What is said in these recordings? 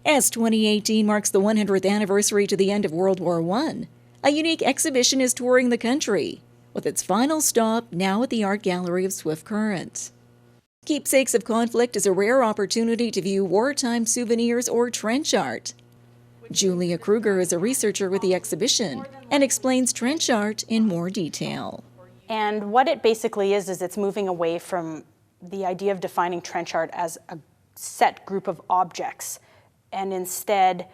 As 2018 marks the 100th anniversary to the end of World War I, a unique exhibition is touring the country, with its final stop now at the Art Gallery of Swift Current. Keepsakes of Conflict is a rare opportunity to view wartime souvenirs or trench art. Julia Kruger is a researcher with the exhibition and explains trench art in more detail. And what it basically is it's moving away from the idea of defining trench art as a set group of objects. And instead,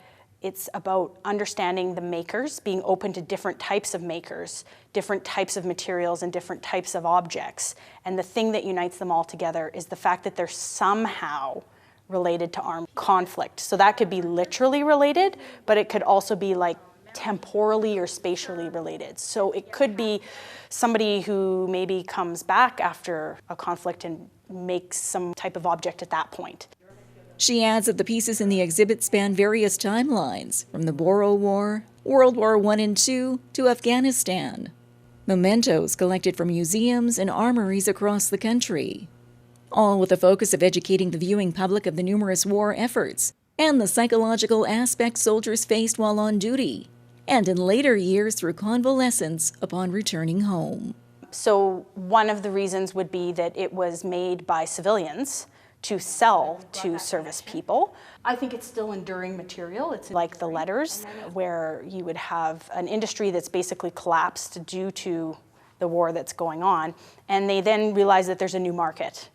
it's about understanding the makers, being open to different types of makers, different types of materials, and different types of objects. And the thing that unites them all together is the fact that they're somehow related to armed conflict. So that could be literally related, but it could also be like temporally or spatially related. So it could be somebody who maybe comes back after a conflict and makes some type of object at that point. She adds that the pieces in the exhibit span various timelines, from the Boer War, World War I and II, to Afghanistan. Mementos collected from museums and armories across the country, all with the focus of educating the viewing public of the numerous war efforts and the psychological aspects soldiers faced while on duty, and in later years through convalescence upon returning home. So one of the reasons would be that it was made by civilians to sell to service people. I think it's still enduring material. It's like the letters, where you would have an industry that's basically collapsed due to the war that's going on, and they then realize that there's a new market.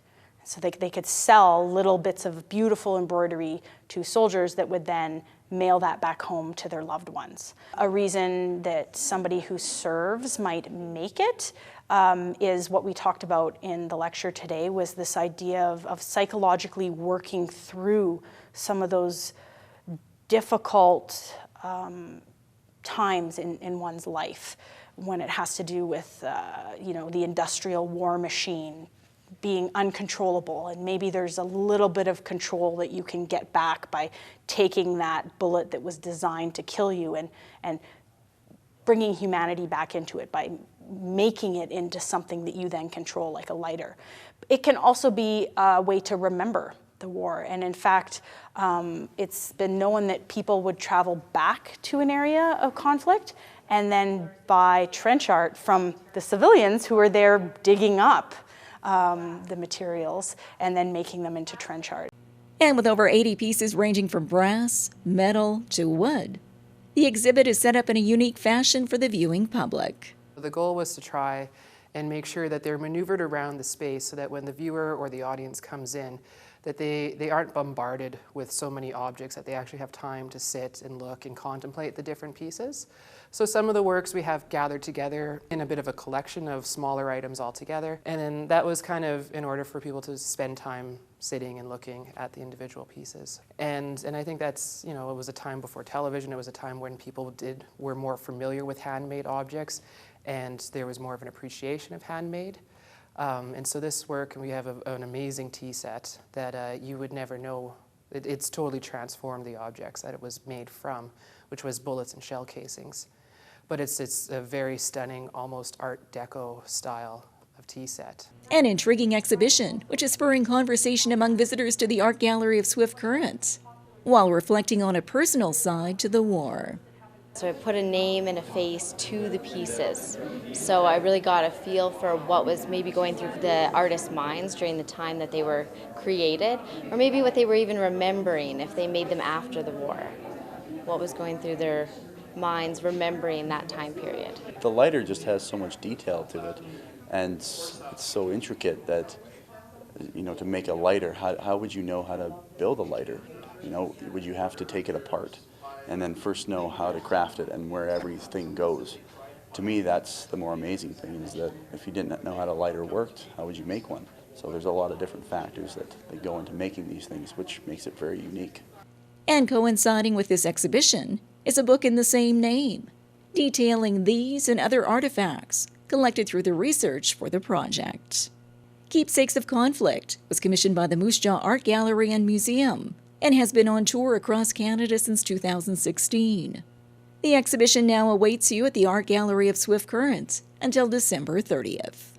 So they could sell little bits of beautiful embroidery to soldiers that would then mail that back home to their loved ones. A reason that somebody who serves might make it is what we talked about in the lecture today, was this idea of psychologically working through some of those difficult times in one's life, when it has to do with the industrial war machine being uncontrollable, and maybe there's a little bit of control that you can get back by taking that bullet that was designed to kill you and bringing humanity back into it by making it into something that you then control, like a lighter. It can also be a way to remember the war, and in fact, it's been known that people would travel back to an area of conflict and then buy trench art from the civilians who were there digging up the materials and then making them into trench art. And with over 80 pieces ranging from brass, metal, to wood, the exhibit is set up in a unique fashion for the viewing public. The goal was to try and make sure that they're maneuvered around the space so that when the viewer or the audience comes in, that they aren't bombarded with so many objects, that they actually have time to sit and look and contemplate the different pieces. So some of the works we have gathered together in a bit of a collection of smaller items all together. And then that was kind of in order for people to spend time sitting and looking at the individual pieces. And I think that's, it was a time before television. It was a time when people were more familiar with handmade objects, and there was more of an appreciation of handmade. And so this work, we have an amazing tea set that you would never know. It's totally transformed the objects that it was made from, which was bullets and shell casings. But it's a very stunning, almost Art Deco style of tea set. An intriguing exhibition, which is spurring conversation among visitors to the Art Gallery of Swift Current, while reflecting on a personal side to the war. So I put a name and a face to the pieces. So I really got a feel for what was maybe going through the artists' minds during the time that they were created, or maybe what they were even remembering if they made them after the war. What was going through their minds remembering that time period. The lighter just has so much detail to it, and it's so intricate that, to make a lighter, how would you know how to build a lighter? Would you have to take it apart and then first know how to craft it and where everything goes? To me, that's the more amazing thing, is that if you didn't know how a lighter worked, how would you make one? So there's a lot of different factors that go into making these things, which makes it very unique. And coinciding with this exhibition is a book in the same name, detailing these and other artifacts collected through the research for the project. Keepsakes of Conflict was commissioned by the Moose Jaw Art Gallery and Museum and has been on tour across Canada since 2016. The exhibition now awaits you at the Art Gallery of Swift Current until December 30th.